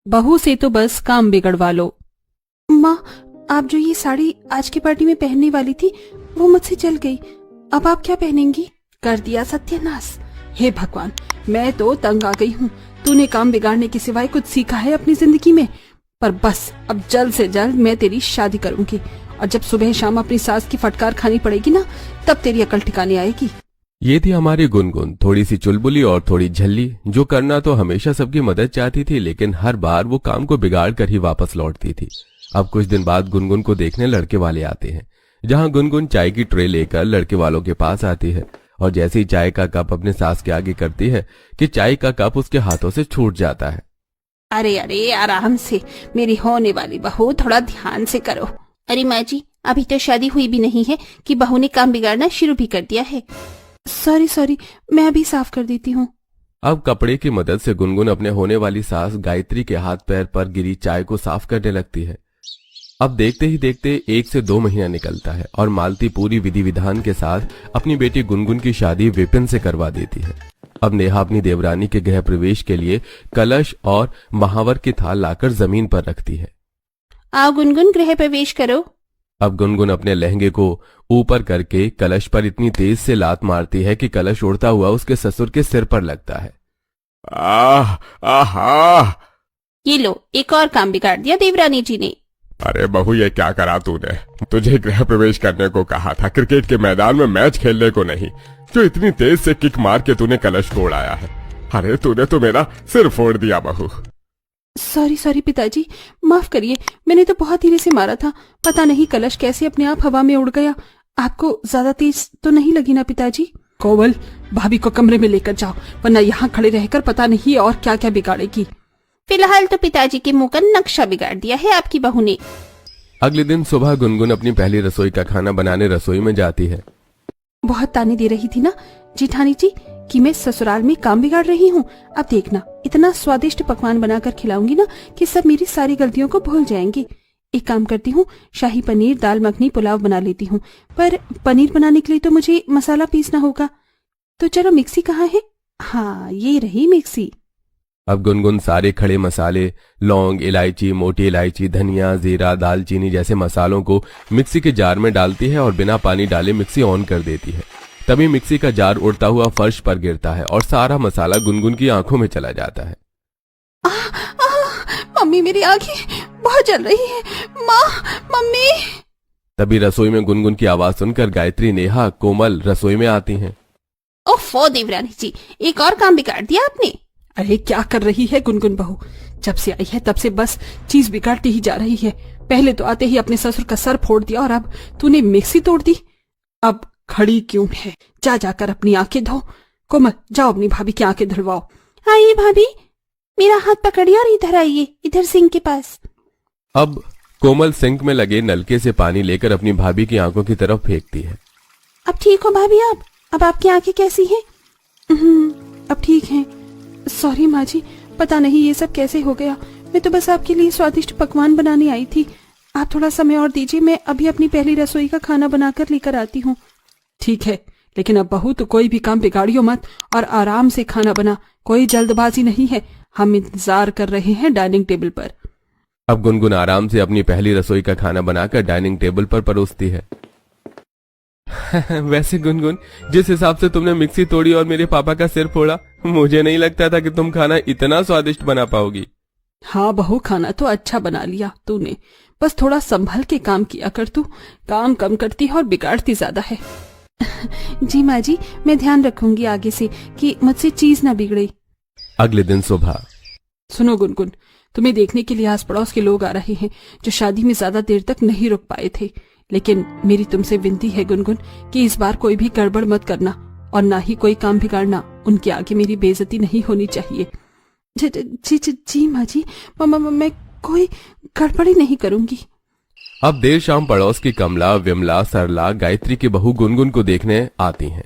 बहू से तो बस काम बिगड़वा लो। माँ, आप जो ये साड़ी आज की पार्टी में पहनने वाली थी वो मुझसे जल गई, अब आप क्या पहनेंगी? कर दिया सत्यानाश। हे भगवान, मैं तो तंग आ गई हूँ। तूने काम बिगाड़ने के सिवाय कुछ सीखा है अपनी जिंदगी में? पर बस अब जल्द से जल्द मैं तेरी शादी करूंगी, और जब सुबह शाम अपनी सास की फटकार खानी पड़ेगी ना, तब तेरी अकल ठिकाने आएगी। ये थी हमारी गुनगुन, थोड़ी सी चुलबुली और थोड़ी झल्ली, जो करना तो हमेशा सबकी मदद चाहती थी, लेकिन हर बार वो काम को बिगाड़ कर ही वापस लौटती थी। अब कुछ दिन बाद गुनगुन को देखने लड़के वाले आते हैं, जहां गुनगुन चाय की ट्रे लेकर लड़के वालों के पास आती है, और जैसे ही चाय का कप अपने सास के आगे करती है कि चाय का कप उसके हाथों से छूट जाता है। अरे अरे, आराम से मेरी होने वाली बहू, थोड़ा ध्यान से करो। अरे माँ जी, अभी तो शादी हुई भी नहीं है कि बहू ने काम बिगाड़ना शुरू भी कर दिया है। सॉरी, मैं अभी साफ कर देती हूँ। अब कपड़े की मदद से गुनगुन अपने होने वाली सास गायत्री के हाथ पैर पर गिरी चाय को साफ करने लगती है। अब देखते ही देखते 1 से 2 महीना निकलता है और मालती पूरी विधि विधान के साथ अपनी बेटी गुनगुन की शादी विपिन से करवा देती है। अब नेहा अपनी देवरानी के गृह प्रवेश के लिए कलश और महावर की थाल लाकर जमीन पर रखती है। आओ गुनगुन, गृह प्रवेश करो। अब गुनगुन अपने लहंगे को ऊपर करके कलश पर इतनी तेज से लात मारती है कि कलश उड़ता हुआ उसके ससुर के सिर पर लगता है। आहा! ये लो, एक और काम बिगाड़ दिया देवरानी जी ने। अरे बहू, ये क्या करा तूने? तुझे गृह प्रवेश करने को कहा था, क्रिकेट के मैदान में मैच खेलने को नहीं, जो इतनी तेज से किक मार के तूने कलश को उड़ाया है। अरे तूने तो मेरा सिर फोड़ दिया बहू। सॉरी पिताजी, माफ करिए, मैंने तो बहुत धीरे से मारा था, पता नहीं कलश कैसे अपने आप हवा में उड़ गया। आपको ज्यादा तेज तो नहीं लगी ना पिताजी? कोमल, भाभी को कमरे में लेकर जाओ, वरना यहाँ खड़े रहकर पता नहीं और क्या क्या बिगाड़ेगी। फिलहाल तो पिताजी के मुंह का नक्शा बिगाड़ दिया है आपकी बहू ने। अगले दिन सुबह गुनगुन अपनी पहली रसोई का खाना बनाने रसोई में जाती है। बहुत ताने दे रही थी ना जेठानी जी कि मैं ससुराल में काम बिगाड़ रही हूँ। अब देखना, इतना स्वादिष्ट पकवान बनाकर खिलाऊंगी ना कि सब मेरी सारी गलतियों को भूल जाएंगे। एक काम करती हूँ, शाही पनीर, दाल मखनी, पुलाव बना लेती हूँ। पर पनीर बनाने के लिए तो मुझे मसाला पीसना होगा। तो चलो, मिक्सी कहाँ है? हाँ, ये रही मिक्सी। अब गुनगुन सारे खड़े मसाले, लौंग, इलायची, मोटी इलायची, धनिया, जीरा, दालचीनी जैसे मसालों को मिक्सी के जार में डालती है और बिना पानी डाले मिक्सी ऑन कर देती है। तभी मिक्सी का जार उड़ता हुआ फर्श पर गिरता है और सारा मसाला गुनगुन की आंखों में चला जाता है। मम्मी, मेरी आंखें बहुत जल रही है। माँ, मम्मी। तभी रसोई में गुनगुन की आवाज सुनकर गायत्री, नेहा, कोमल रसोई में आती हैं। ओफो देवरानी जी, एक और काम बिगाड़ दिया आपने। अरे क्या कर रही है गुनगुन बहू? जब से आई है तब से बस चीज बिगाड़ती ही जा रही है। पहले तो आते ही अपने ससुर का सर फोड़ दिया और अब तूने मिक्सी तोड़ दी। अब खड़ी क्यों है? जा जाकर अपनी आंखें धो। कोमल, जाओ अपनी भाभी की आंखें धुलवाओ। आइए भाभी, मेरा हाथ पकड़िए और इधर आइए, इधर सिंक के पास। अब कोमल सिंक में लगे नलके से पानी लेकर अपनी भाभी की आंखों की तरफ फेंकती है। अब ठीक हो भाभी आप? अब आपकी आंखें कैसी हैं? अब ठीक हैं। सॉरी माँ जी, पता नहीं ये सब कैसे हो गया। मैं तो बस आपके लिए स्वादिष्ट पकवान बनाने आई थी। आप थोड़ा समय और दीजिए, मैं अभी अपनी पहली रसोई का खाना बनाकर लेकर आती हूँ। ठीक है, लेकिन अब बहू तो कोई भी काम बिगाड़ियो मत और आराम से खाना बना। कोई जल्दबाजी नहीं है, हम इंतजार कर रहे हैं डाइनिंग टेबल पर। अब गुनगुन आराम से अपनी पहली रसोई का खाना बनाकर डाइनिंग टेबल पर परोसती है। वैसे गुनगुन, जिस हिसाब से तुमने मिक्सी तोड़ी और मेरे पापा का सिर फोड़ा, मुझे नहीं लगता था कि तुम खाना इतना स्वादिष्ट बना पाओगी। हाँ बहू, खाना तो अच्छा बना लिया तूने, बस थोड़ा संभल के काम किया कर। तू काम कम करती है और बिगाड़ती ज्यादा है। जी माँ जी, मैं ध्यान रखूंगी आगे से कि मुझसे चीज ना बिगड़े। अगले दिन सुबह। सुनो गुनगुन, तुम्हें देखने के लिए आस पड़ोस के लोग आ रहे हैं जो शादी में ज्यादा देर तक नहीं रुक पाए थे। लेकिन मेरी तुमसे विनती है गुनगुन कि इस बार कोई भी गड़बड़ मत करना और ना ही कोई काम बिगाड़ना। उनके आगे मेरी बेइज्जती नहीं होनी चाहिए। जी माँ जी, मैं कोई गड़बड़ी नहीं करूंगी। अब देर शाम पड़ोस की कमला, विमला, सरला गायत्री की बहू गुनगुन को देखने आती हैं।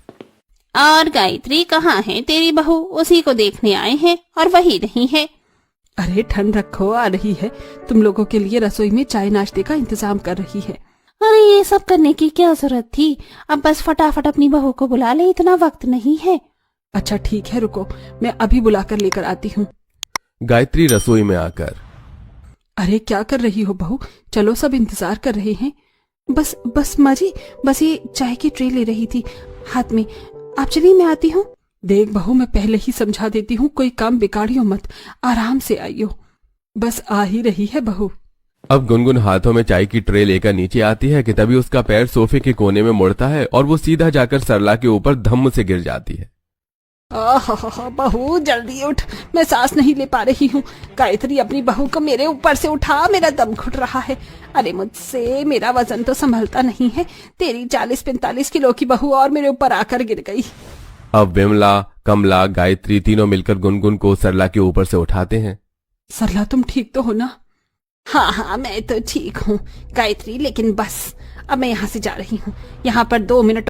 और गायत्री कहाँ है तेरी बहू? उसी को देखने आए हैं और वही नहीं है। अरे ठंड रखो, आ रही है। तुम लोगों के लिए रसोई में चाय नाश्ते का इंतजाम कर रही है। अरे ये सब करने की क्या जरूरत थी? अब बस फटाफट अपनी बहू को बुला ले, इतना वक्त नहीं है। अच्छा ठीक है, रुको, मैं अभी बुलाकर लेकर आती हूँ। गायत्री रसोई में आकर अरे क्या कर रही हो बहू, चलो सब इंतजार कर रहे हैं। बस माँ जी, बस ये चाय की ट्रे ले रही थी हाथ में। आप चलिए, मैं आती हूँ। देख बहू, मैं पहले ही समझा देती हूँ, कोई काम बिगाड़ियो मत, आराम से आइयो। बस आ ही रही है बहू। अब गुनगुन हाथों में चाय की ट्रे लेकर नीचे आती है कि तभी उसका पैर सोफे के कोने में मुड़ता है और वो सीधा जाकर सरला के ऊपर धम्म से गिर जाती है। बहू जल्दी उठ, मैं सांस नहीं ले पा रही हूँ। गायत्री, अपनी बहू को मेरे ऊपर से उठा, मेरा दम घुट रहा है। अरे मुझसे मेरा वजन तो संभलता नहीं है। तेरी 40-45 किलो की बहू और मेरे ऊपर आकर गिर गई। अब विमला, कमला, गायत्री तीनों मिलकर गुनगुन को सरला के ऊपर से उठाते हैं। सरला, तुम ठीक तो हो ना? हाँ, मैं तो ठीक हूँ गायत्री, लेकिन बस अब मैं यहाँ से जा रही हूँ। यहाँ पर 2 मिनट